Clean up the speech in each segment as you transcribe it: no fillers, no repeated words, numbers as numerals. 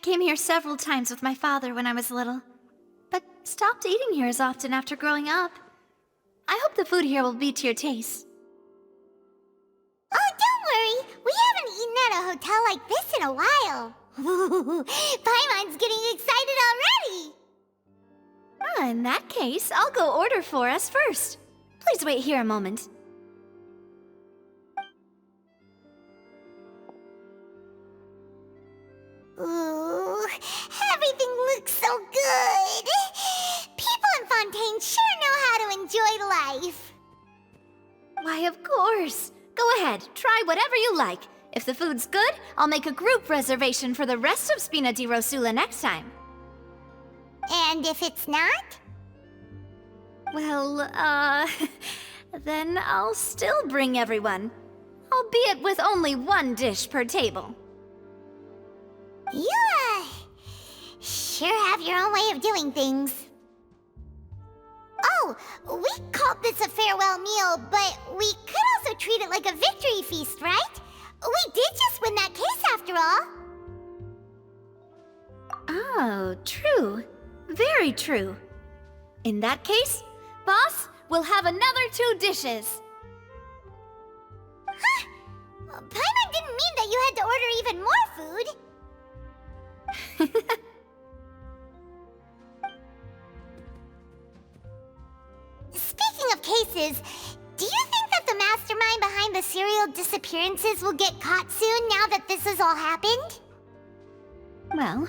came here several times with my father when I was little, but stopped eating here as often after growing up. I hope the food here will be to your taste. Oh, don't worry. We haven't eaten at a hotel like this in a while. Paimon's getting excited already. In that case, I'll go order for us first. Please wait here a moment. Ooh, everything looks so good. People in Fontaine sure know how to enjoy life. Why, of course. Go ahead, try whatever you like. If the food's good, I'll make a group reservation for the rest of Spina di Rosula next time. And if it's not? Well, then I'll still bring everyone. Albeit with only one dish per table. You, sure have your own way of doing things. Oh, we called this a farewell meal, but we could also treat it like a victory feast, right? We did just win that case after all. Oh, true. Very true. In that case, boss, we'll have another 2 dishes. Huh? Paimon didn't mean that you had to order even more food. Speaking of cases, do you think that the mastermind behind the serial disappearances will get caught soon now that this has all happened? Well,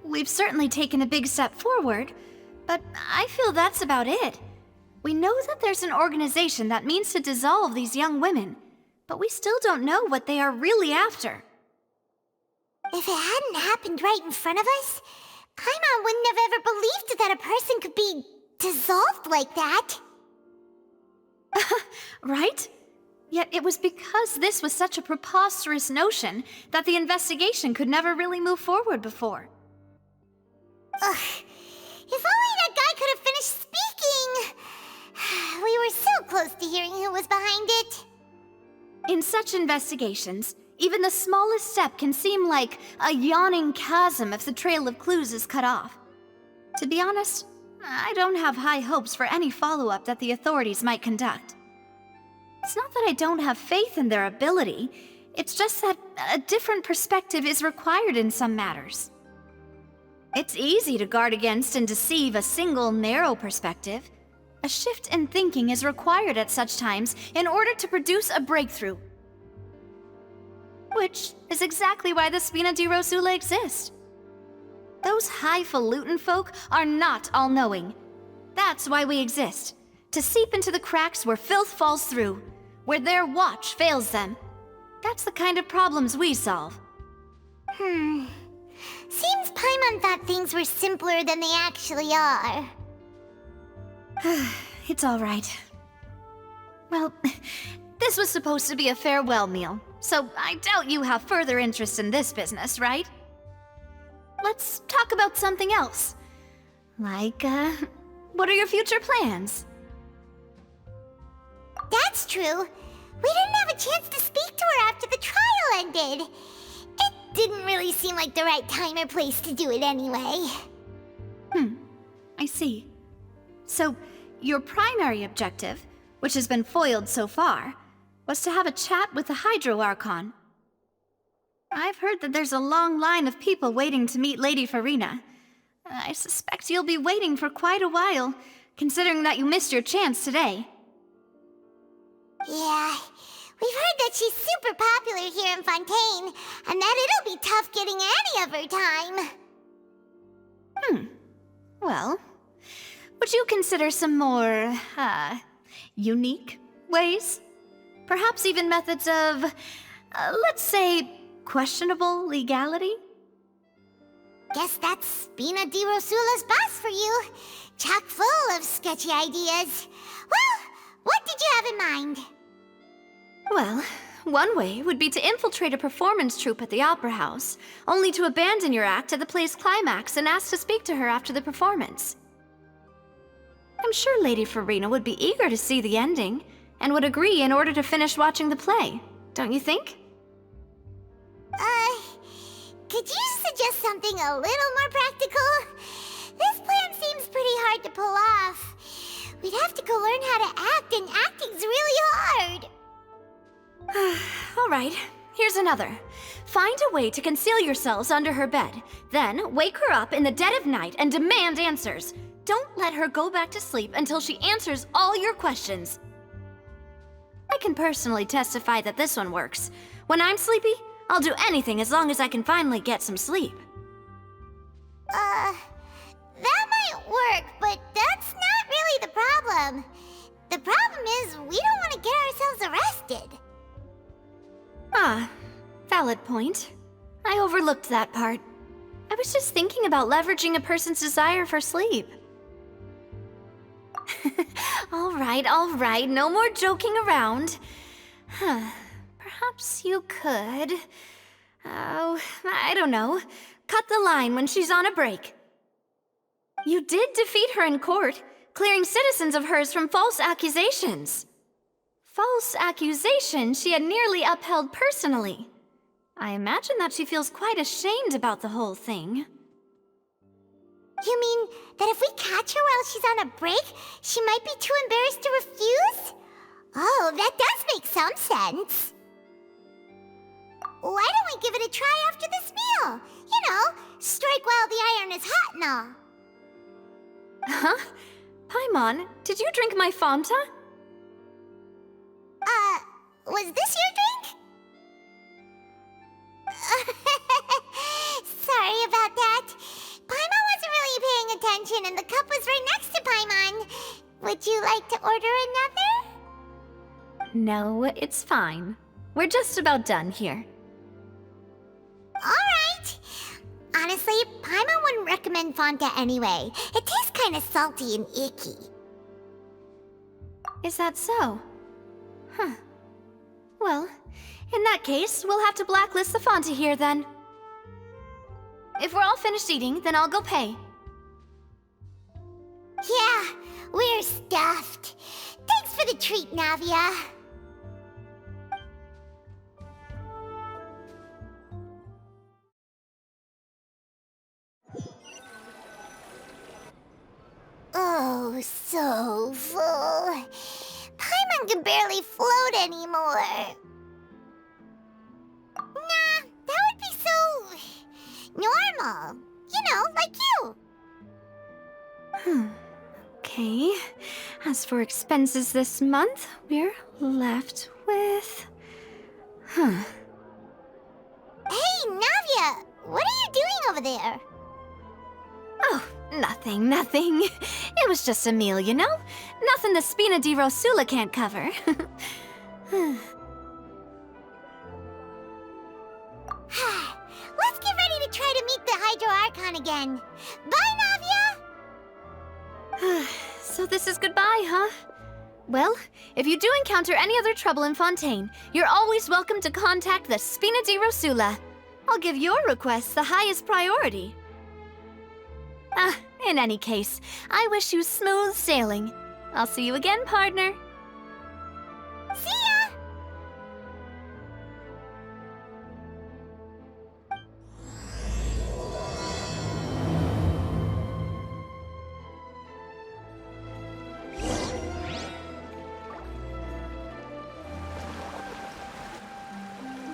we've certainly taken a big step forward, but I feel that's about it. We know that there's an organization that means to dissolve these young women, but we still don't know what they are really after. If it hadn't happened right in front of us, Paimon wouldn't have ever believed that a person could be dissolved like that. Right? Yet it was because this was such a preposterous notion that the investigation could never really move forward before. Ugh. If only that guy could have finished speaking! We were so close to hearing who was behind it. In such investigations, even the smallest step can seem like a yawning chasm if the trail of clues is cut off. To be honest, I don't have high hopes for any follow-up that the authorities might conduct. It's not that I don't have faith in their ability, it's just that a different perspective is required in some matters. It's easy to guard against and deceive a single narrow perspective. A shift in thinking is required at such times in order to produce a breakthrough. Which is exactly why the Spina di Rosula exist. Those highfalutin folk are not all-knowing. That's why we exist. To seep into the cracks where filth falls through, where their watch fails them. That's the kind of problems we solve. Seems Paimon thought things were simpler than they actually are. It's all right. Well, this was supposed to be a farewell meal, so I doubt you have further interest in this business, right? Let's talk about something else. Like, what are your future plans? That's true. We didn't have a chance to speak to her after the trial ended. It didn't really seem like the right time or place to do it anyway. I see. So, your primary objective, which has been foiled so far, was to have a chat with the Hydro Archon. I've heard that there's a long line of people waiting to meet Lady Farina. I suspect you'll be waiting for quite a while, considering that you missed your chance today. Yeah, we've heard that she's super popular here in Fontaine, and that it'll be tough getting any of her time. Well, would you consider some more, unique ways? Perhaps even methods of, let's say, questionable legality? Guess that's Spina di Rosula's boss for you. Chock full of sketchy ideas. Well, what did you have in mind? Well, one way would be to infiltrate a performance troupe at the Opera House, only to abandon your act at the play's climax and ask to speak to her after the performance. I'm sure Lady Farina would be eager to see the ending, and would agree in order to finish watching the play, don't you think? Could you suggest something something a little more practical? This plan seems pretty hard to pull off. We'd have to go learn how to act, and acting's really hard. All right, here's another. Find a way to conceal yourselves under her bed. Then wake her up in the dead of night and demand answers. Don't let her go back to sleep until she answers all your questions. I can personally testify that this one works. When I'm sleepy, I'll do anything as long as I can finally get some sleep. That might work, but that's not really the problem. The problem is we don't want to get ourselves arrested. Ah, valid point. I overlooked that part. I was just thinking about leveraging a person's desire for sleep. All right, no more joking around. Perhaps you could... Oh, I don't know. Cut the line when she's on a break. You did defeat her in court, clearing citizens of hers from false accusations. False accusations she had nearly upheld personally. I imagine that she feels quite ashamed about the whole thing. You mean that if we catch her while she's on a break, she might be too embarrassed to refuse? Oh, that does make some sense. Why don't we give it a try after this meal? You know, strike while the iron is hot and all. Huh? Paimon, did you drink my Fanta? Was this your drink? Sorry about that. Paimon wasn't really paying attention and the cup was right next to Paimon. Would you like to order another? No, it's fine. We're just about done here. Alright. Honestly, Paimon wouldn't recommend Fanta anyway. It tastes kind of salty and icky. Is that so? Huh. Well, in that case, we'll have to blacklist the Fanta here then. If we're all finished eating, then I'll go pay. Yeah, we're stuffed. Thanks for the treat, Navia. Oh, so full. Paimon can barely float anymore. Nah, that would be so... normal. You know, like you. Okay. As for expenses this month, we're left with... Hey, Navia! What are you doing over there? Oh, nothing. It was just a meal, you know? Nothing the Spina di Rosula can't cover. Let's get ready to try to meet the Hydro Archon again. Bye, Navia! So this is goodbye, huh? Well, if you do encounter any other trouble in Fontaine, you're always welcome to contact the Spina di Rosula. I'll give your requests the highest priority. In any case, I wish you smooth sailing. I'll see you again, partner. See ya!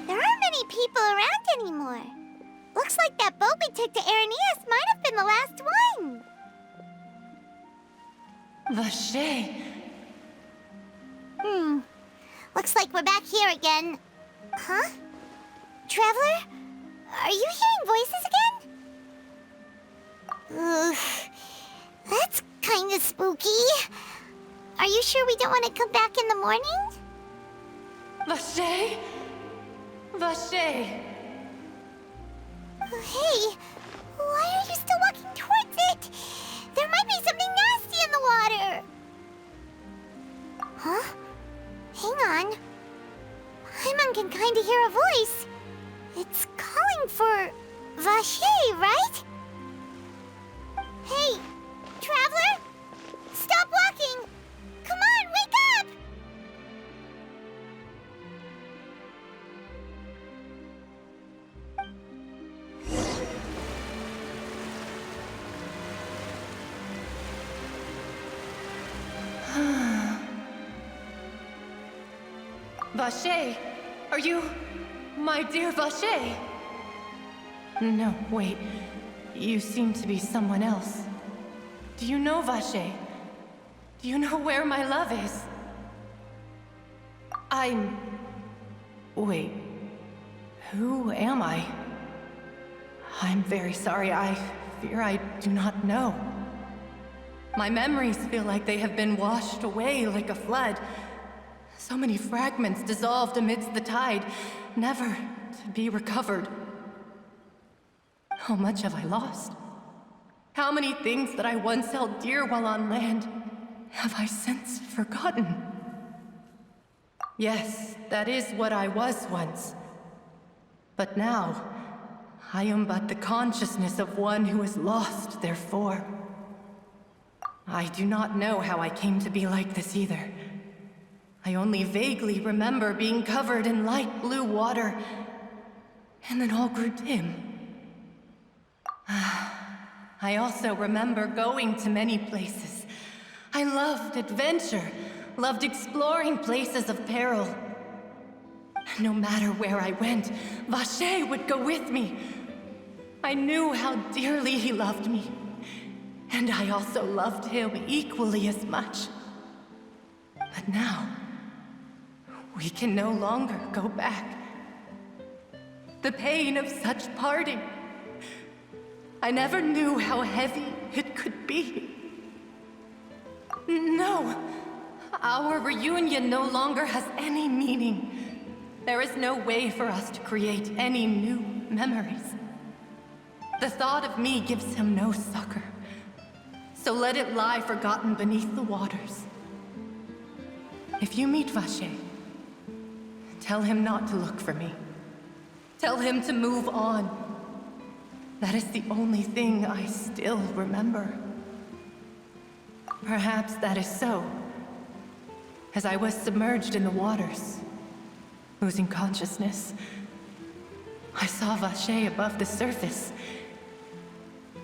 There aren't many people around anymore. Looks like that boat we took to Araneas might have been the last one. Vache. Looks like we're back here again. Huh? Traveler? Are you hearing voices again? Ugh. That's kinda spooky. Are you sure we don't want to come back in the morning? Vache. Vache. Hey, why are you still walking towards it? There might be something nasty in the water. Huh? Hang on. Paimon can kinda hear a voice. It's calling for Vache, right? Hey, Traveler? Stop walking! Come on, wake up! Vache, are you my dear Vache? No, wait. You seem to be someone else. Do you know Vache? Do you know where my love is? Wait. Who am I? I'm very sorry. I fear I do not know. My memories feel like they have been washed away like a flood. So many fragments dissolved amidst the tide, never to be recovered. How much have I lost? How many things that I once held dear while on land have I since forgotten? Yes, that is what I was once. But now, I am but the consciousness of one who is lost, therefore. I do not know how I came to be like this either. I only vaguely remember being covered in light blue water, and then all grew dim. I also remember going to many places. I loved adventure, loved exploring places of peril. No matter where I went, Vache would go with me. I knew how dearly he loved me, and I also loved him equally as much. But now, we can no longer go back. The pain of such parting, I never knew how heavy it could be. No, our reunion no longer has any meaning. There is no way for us to create any new memories. The thought of me gives him no succor, so let it lie forgotten beneath the waters. If you meet Vache, tell him not to look for me. Tell him to move on. That is the only thing I still remember. Perhaps that is so. As I was submerged in the waters, losing consciousness, I saw Vache above the surface.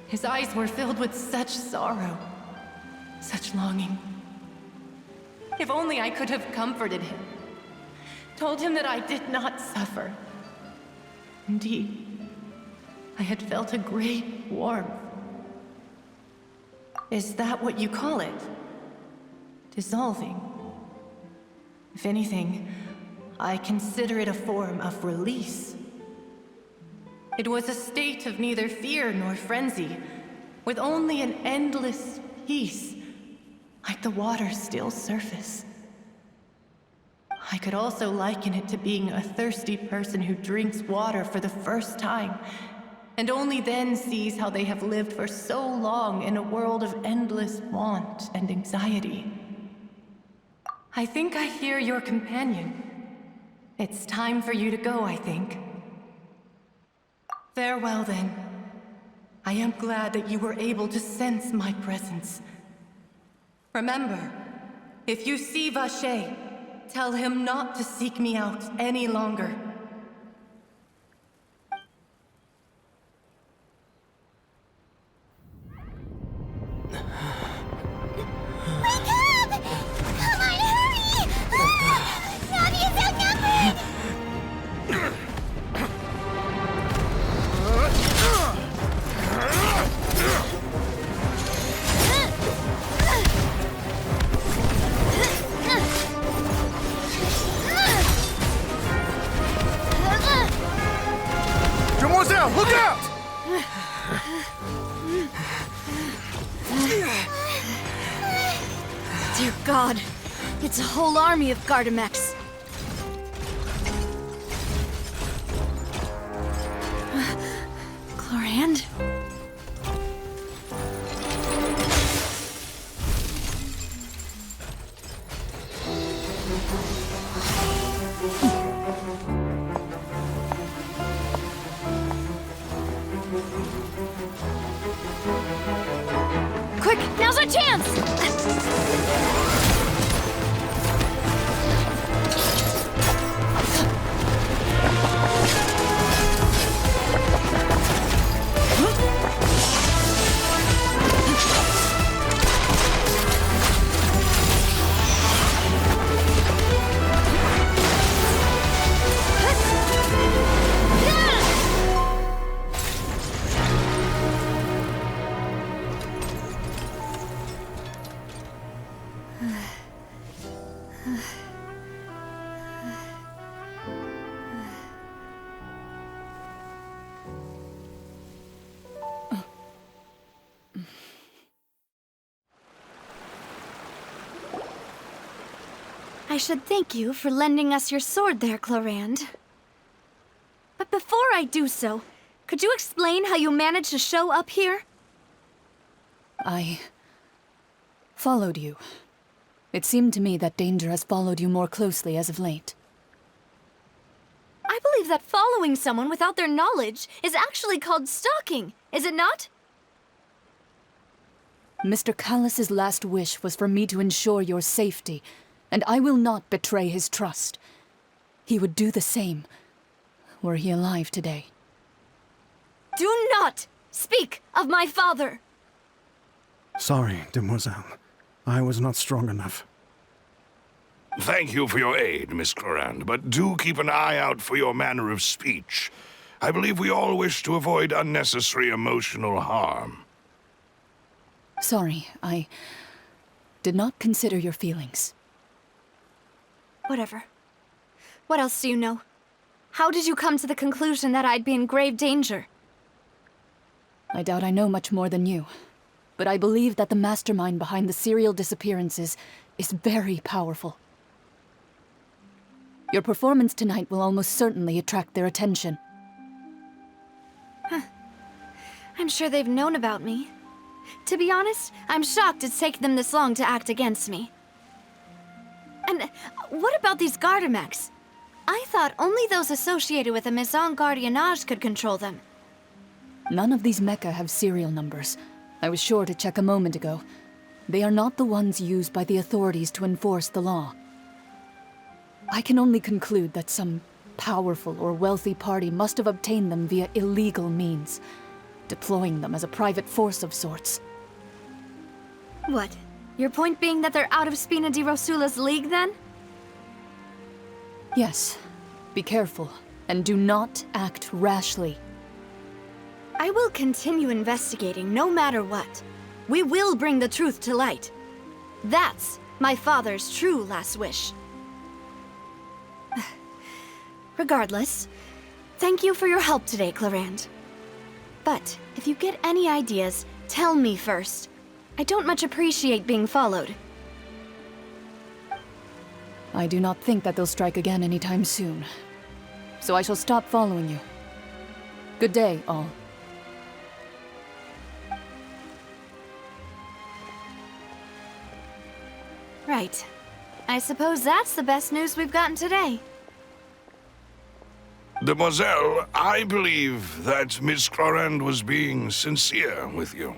His eyes were filled with such sorrow, such longing. If only I could have comforted him, told him that I did not suffer. Indeed, I had felt a great warmth. Is that what you call it? Dissolving? If anything, I consider it a form of release. It was a state of neither fear nor frenzy, with only an endless peace, like the water's still surface. I could also liken it to being a thirsty person who drinks water for the first time, and only then sees how they have lived for so long in a world of endless want and anxiety. I think I hear your companion. It's time for you to go, I think. Farewell, then. I am glad that you were able to sense my presence. Remember, if you see Vache, tell him not to seek me out any longer. Wake up! Come on, hurry! Navia's outnumbered! Demoiselle, look out! Dear God, it's a whole army of Gardamex. Chlorand? Quick, now's our chance! I should thank you for lending us your sword there, Clorand. But before I do so, could you explain how you managed to show up here? I followed you. It seemed to me that danger has followed you more closely as of late. I believe that following someone without their knowledge is actually called stalking, is it not? Mr. Callus's last wish was for me to ensure your safety, and I will not betray his trust. He would do the same, were he alive today. Do not speak of my father! Sorry, demoiselle. I was not strong enough. Thank you for your aid, Miss Clorand, but do keep an eye out for your manner of speech. I believe we all wish to avoid unnecessary emotional harm. Sorry, I did not consider your feelings. Whatever. What else do you know? How did you come to the conclusion that I'd be in grave danger? I doubt I know much more than you, but I believe that the mastermind behind the serial disappearances is very powerful. Your performance tonight will almost certainly attract their attention. I'm sure they've known about me. To be honest, I'm shocked it's taken them this long to act against me. And what about these Gardamex? I thought only those associated with the Maison Gardiennage could control them. None of these mecha have serial numbers. I was sure to check a moment ago. They are not the ones used by the authorities to enforce the law. I can only conclude that some powerful or wealthy party must have obtained them via illegal means, deploying them as a private force of sorts. What? Your point being that they're out of Spina di Rosula's league, then? Yes. Be careful, and do not act rashly. I will continue investigating no matter what. We will bring the truth to light. That's my father's true last wish. Regardless, thank you for your help today, Clorand. But if you get any ideas, tell me first. I don't much appreciate being followed. I do not think that they'll strike again anytime soon. So I shall stop following you. Good day, all. Right. I suppose that's the best news we've gotten today. Demoiselle, I believe that Miss Clorand was being sincere with you.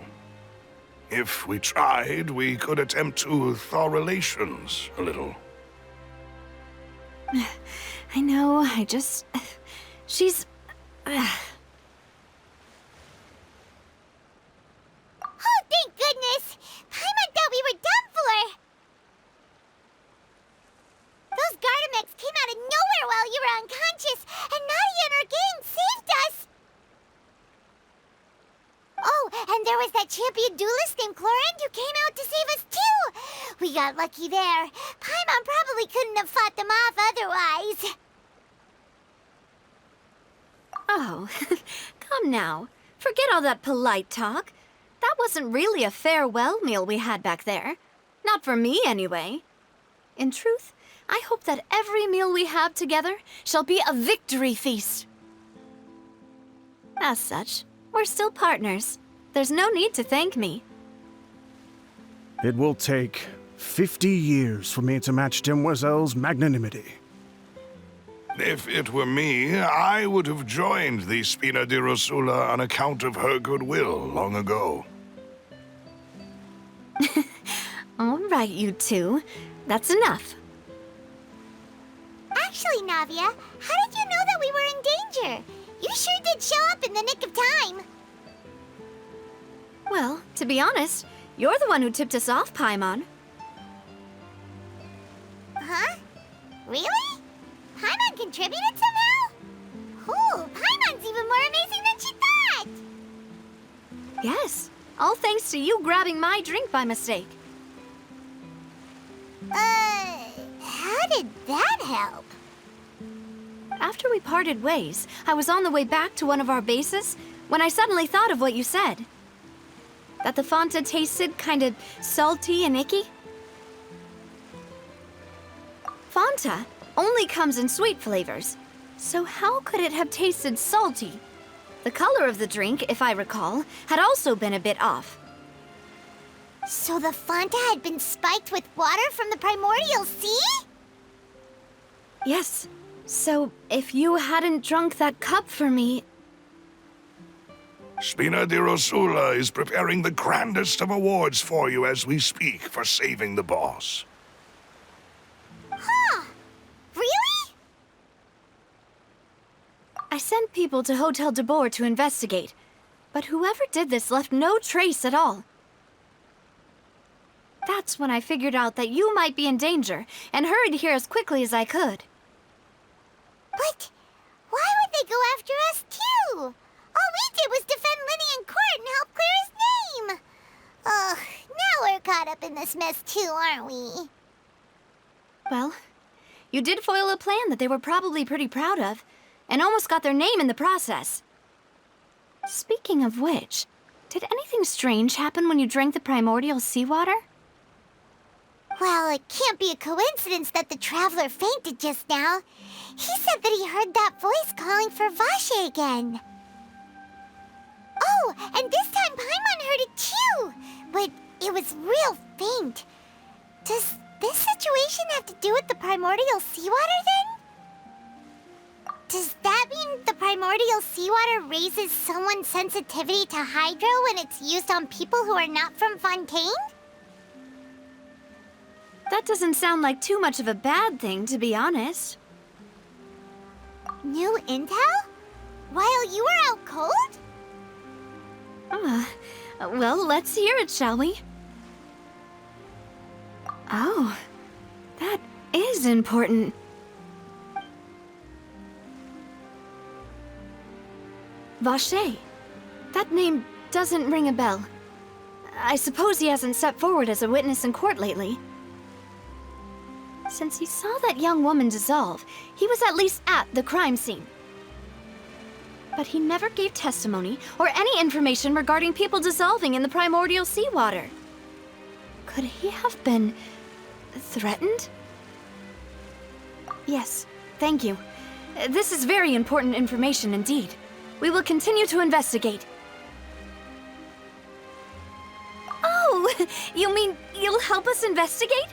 If we tried, we could attempt to thaw relations a little. I know, she's... Oh, thank goodness! Paimon thought we were done for! Those Gardamex came out of nowhere while you were unconscious, and Nadia and her gang saved us! Oh, and there was that champion duelist named Clorand who came out to save us too! We got lucky there. Paimon probably couldn't have fought them off otherwise. Oh, come now. Forget all that polite talk. That wasn't really a farewell meal we had back there. Not for me, anyway. In truth, I hope that every meal we have together shall be a victory feast. As such, we're still partners. There's no need to thank me. It will take 50 years for me to match Demoiselle's magnanimity. If it were me, I would have joined the Spina di Rosula on account of her goodwill long ago. All right, you two. That's enough. Actually, Navia, how did you know that we were in danger? You sure did show up in the nick of time. Well, to be honest, you're the one who tipped us off, Paimon. Huh? Really? Paimon contributed somehow? Ooh, Paimon's even more amazing than she thought! Yes, all thanks to you grabbing my drink by mistake. How did that help? After we parted ways, I was on the way back to one of our bases when I suddenly thought of what you said. That the Fanta tasted kind of salty and icky. Fanta only comes in sweet flavors, so how could it have tasted salty? The color of the drink, if I recall, had also been a bit off. So the Fanta had been spiked with water from the primordial sea? Yes. So, if you hadn't drunk that cup for me... Spina di Rosula is preparing the grandest of awards for you as we speak for saving the boss. Huh. Really? I sent people to Hotel de Boer to investigate, but whoever did this left no trace at all. That's when I figured out that you might be in danger and hurried here as quickly as I could. But why would they go after us, too? All we did was defend Lenny in court and help clear his name. Ugh, now we're caught up in this mess, too, aren't we? Well, you did foil a plan that they were probably pretty proud of, and almost got their name in the process. Speaking of which, did anything strange happen when you drank the primordial seawater? Well, it can't be a coincidence that the traveler fainted just now. He said that he heard that voice calling for Vache again. Oh, and this time Paimon heard it too, but it was real faint. Does this situation have to do with the primordial seawater then? Does that mean the primordial seawater raises someone's sensitivity to hydro when it's used on people who are not from Fontaine? That doesn't sound like too much of a bad thing, to be honest. New intel? While you were out cold? Well, let's hear it, shall we? Oh, that is important. Vache. That name doesn't ring a bell. I suppose he hasn't stepped forward as a witness in court lately. Since he saw that young woman dissolve, he was at least at the crime scene. But he never gave testimony or any information regarding people dissolving in the primordial seawater. Could he have been threatened? Yes, thank you. This is very important information indeed. We will continue to investigate. Oh, you mean you'll help us investigate?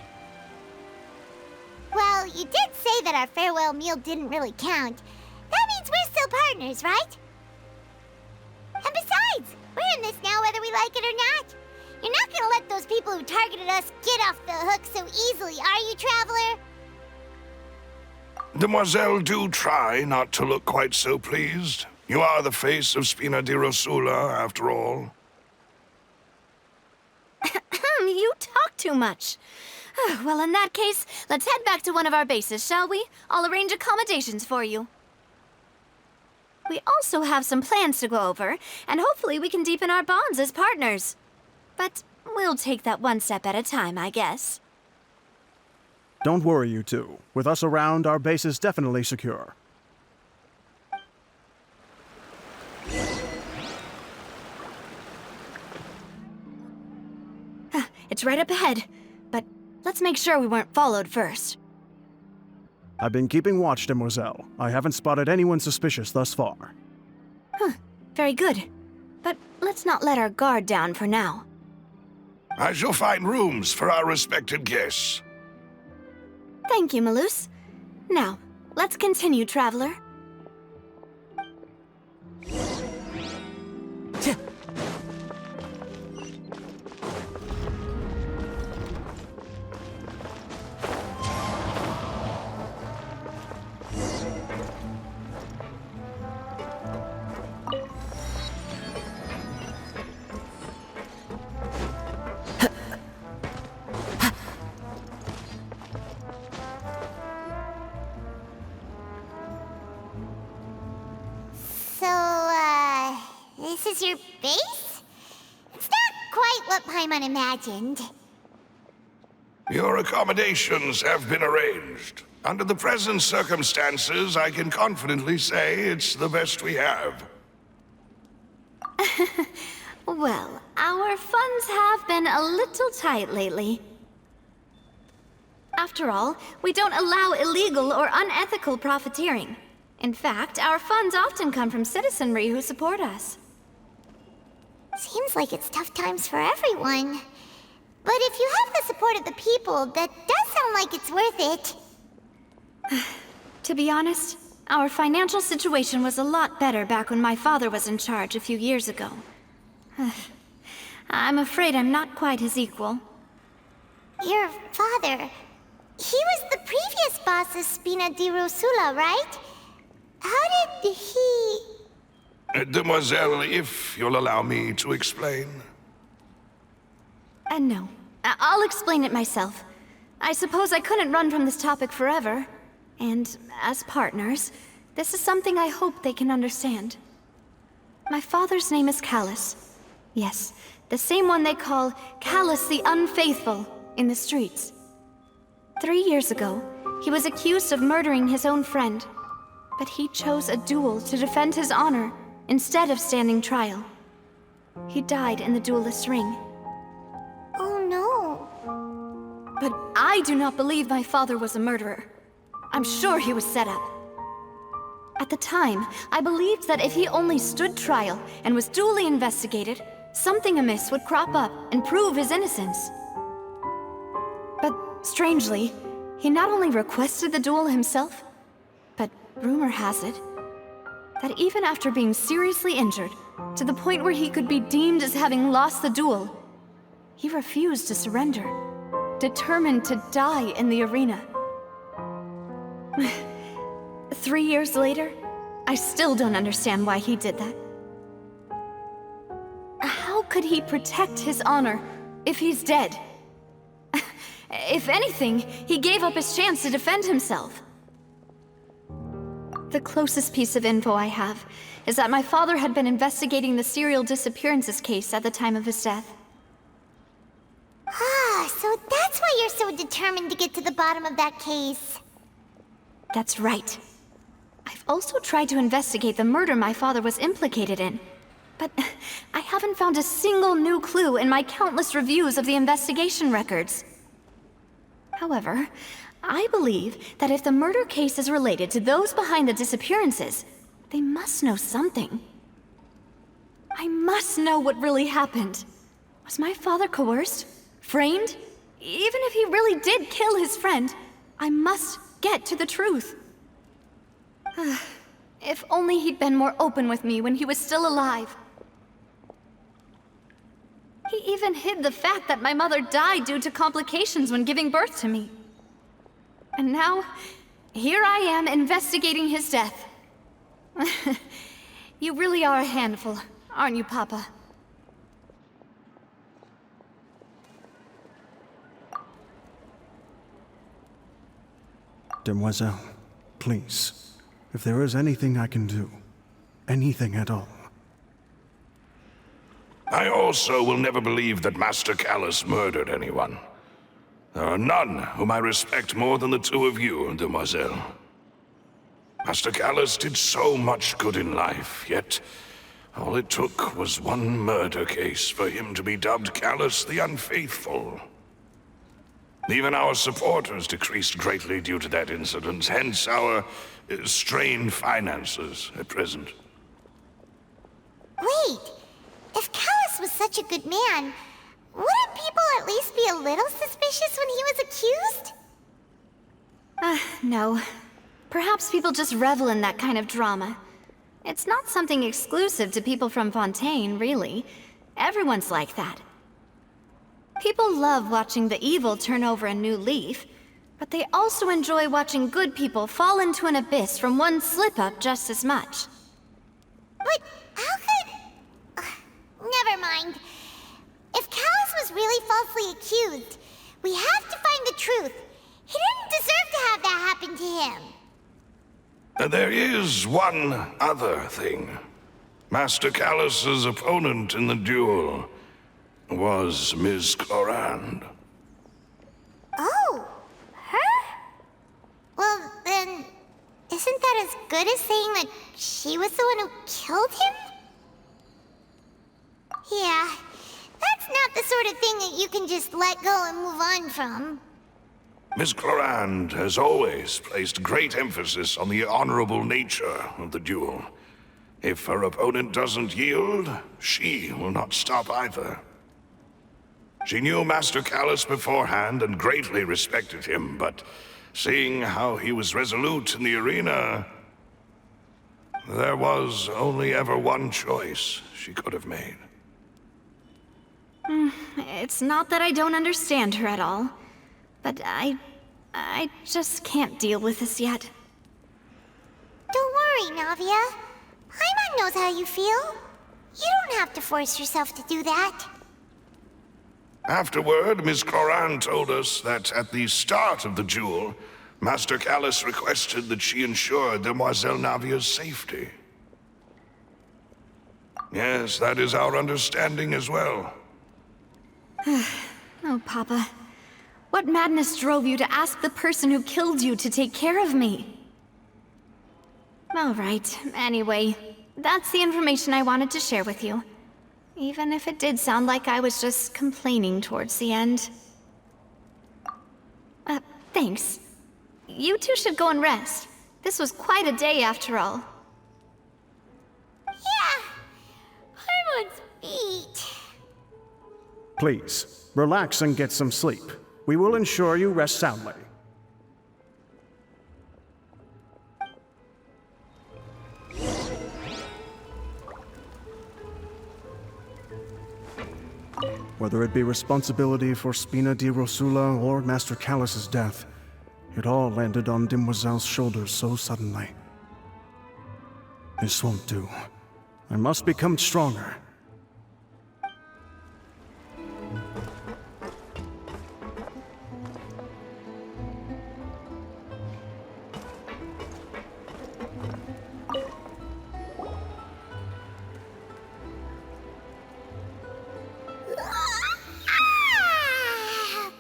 Well, you did say that our farewell meal didn't really count. That means we're still partners, right? And besides, we're in this now whether we like it or not. You're not gonna let those people who targeted us get off the hook so easily, are you, Traveler? Demoiselle, do try not to look quite so pleased. You are the face of Spina di Rosula, after all. You talk too much. Well, in that case, let's head back to one of our bases, shall we? I'll arrange accommodations for you. We also have some plans to go over, and hopefully we can deepen our bonds as partners. But we'll take that one step at a time, I guess. Don't worry, you two. With us around, our base is definitely secure. It's right up ahead, but let's make sure we weren't followed first. I've been keeping watch, Demoiselle. I haven't spotted anyone suspicious thus far. Very good. But let's not let our guard down for now. I shall find rooms for our respected guests. Thank you, Malus. Now, let's continue, Traveler. This is your base? It's not quite what Paimon imagined. Your accommodations have been arranged. Under the present circumstances, I can confidently say it's the best we have. Well, our funds have been a little tight lately. After all, we don't allow illegal or unethical profiteering. In fact, our funds often come from citizenry who support us. Seems like it's tough times for everyone. But if you have the support of the people, that does sound like it's worth it. To be honest, our financial situation was a lot better back when my father was in charge a few years ago. I'm afraid I'm not quite his equal. Your father... he was the previous boss of Spina di Rosula, right? How did he... Demoiselle, if you'll allow me to explain. No. I'll explain it myself. I suppose I couldn't run from this topic forever. And as partners, this is something I hope they can understand. My father's name is Callus. Yes, the same one they call Callus the Unfaithful in the streets. 3 years ago, he was accused of murdering his own friend. But he chose a duel to defend his honor instead of standing trial. He died in the duelist's ring. Oh no. But I do not believe my father was a murderer. I'm sure he was set up. At the time, I believed that if he only stood trial and was duly investigated, something amiss would crop up and prove his innocence. But strangely, he not only requested the duel himself, but rumor has it that even after being seriously injured, to the point where he could be deemed as having lost the duel, he refused to surrender, determined to die in the arena. 3 years later, I still don't understand why he did that. How could he protect his honor if he's dead? If anything, he gave up his chance to defend himself. The closest piece of info I have is that my father had been investigating the serial disappearances case at the time of his death. Ah, so that's why you're so determined to get to the bottom of that case. That's right. I've also tried to investigate the murder my father was implicated in, but I haven't found a single new clue in my countless reviews of the investigation records. However, I believe that if the murder case is related to those behind the disappearances, they must know something. I must know what really happened. Was my father coerced? Framed? Even if he really did kill his friend, I must get to the truth. If only he'd been more open with me when he was still alive. He even hid the fact that my mother died due to complications when giving birth to me. And now, here I am investigating his death. You really are a handful, aren't you, Papa? Demoiselle, please, if there is anything I can do, anything at all. I also will never believe that Master Callus murdered anyone. There are none whom I respect more than the two of you, Demoiselle. Master Callus did so much good in life, yet all it took was one murder case for him to be dubbed Callus the Unfaithful. Even our supporters decreased greatly due to that incident, hence our strained finances at present. Wait, if Callus was such a good man, wouldn't people at least be a little suspicious when he was accused? No. Perhaps people just revel in that kind of drama. It's not something exclusive to people from Fontaine, really. Everyone's like that. People love watching the evil turn over a new leaf, but they also enjoy watching good people fall into an abyss from one slip-up just as much. But how could... never mind. If Callus was really falsely accused, we have to find the truth. He didn't deserve to have that happen to him. There is one other thing. Master Callus's opponent in the duel was Miss Clorand. Oh? that as good as saying that she was the one who killed him? Yeah, that's not the sort of thing that you can just let go and move on from. Miss Clorand has always placed great emphasis on the honorable nature of the duel. If her opponent doesn't yield, she will not stop either. She knew Master Callus beforehand and greatly respected him, but seeing how he was resolute in the arena, there was only ever one choice she could have made. It's not that I don't understand her at all, but I just can't deal with this yet. Don't worry, Navia. Paimon knows how you feel. You don't have to force yourself to do that. Afterward, Miss Clorand told us that at the start of the duel, Master Callus requested that she ensure Demoiselle Navia's safety. Yes, that is our understanding as well. Oh, Papa. What madness drove you to ask the person who killed you to take care of me? All right, anyway, that's the information I wanted to share with you. Even if it did sound like I was just complaining towards the end. Thanks. You two should go and rest. This was quite a day after all. Yeah, Paimon's feet. Please, relax and get some sleep. We will ensure you rest soundly. Whether it be responsibility for Spina di Rosula or Master Callus's death, it all landed on Demoiselle's shoulders so suddenly. This won't do. I must become stronger.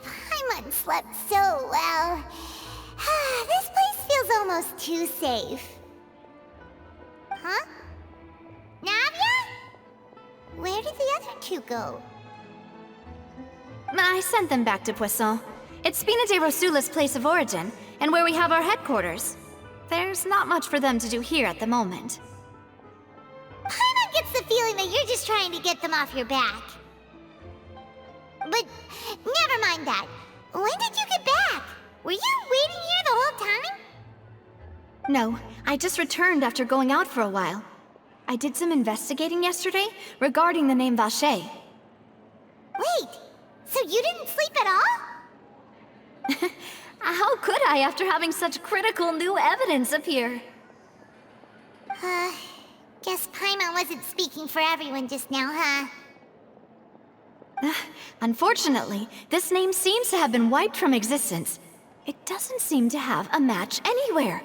Paimon slept so well. This place feels almost too safe. Huh? Navia? Where did the other two go? I sent them back to Poisson. It's Spina di Rosula's place of origin, and where we have our headquarters. There's not much for them to do here at the moment. Paimon gets the feeling that you're just trying to get them off your back. But never mind that. When did you get back? Were you waiting here the whole time? No, I just returned after going out for a while. I did some investigating yesterday regarding the name Vacher. Wait, so you didn't sleep at all? How could I after having such critical new evidence appear? Guess Paimon wasn't speaking for everyone just now, huh? Unfortunately, this name seems to have been wiped from existence. It doesn't seem to have a match anywhere.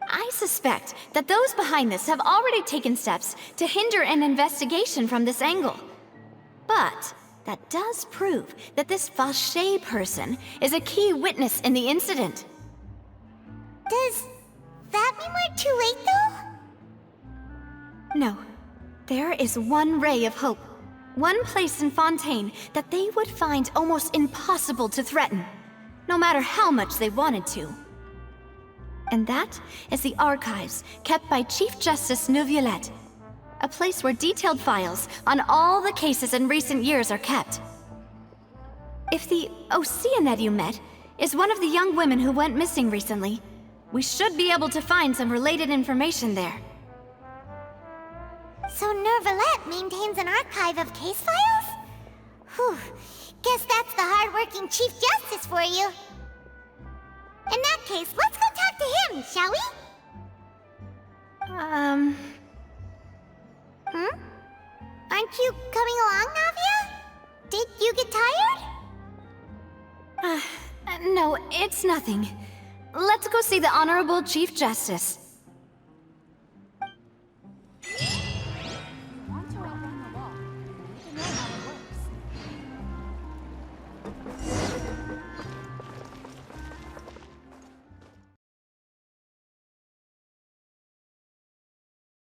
I suspect that those behind this have already taken steps to hinder an investigation from this angle. But that does prove that this Vacher person is a key witness in the incident. Does that mean we're too late, though? No. There is one ray of hope. One place in Fontaine that they would find almost impossible to threaten, no matter how much they wanted to. And that is the archives kept by Chief Justice Neuvillette, a place where detailed files on all the cases in recent years are kept. If the Oceanette you met is one of the young women who went missing recently, we should be able to find some related information there. So Neuvillette maintains an archive of case files? Whew, guess that's the hard-working Chief Justice for you. In that case, let's go talk to him, shall we? Aren't you coming along, Navia? Did you get tired? No, it's nothing. Let's go see the Honorable Chief Justice.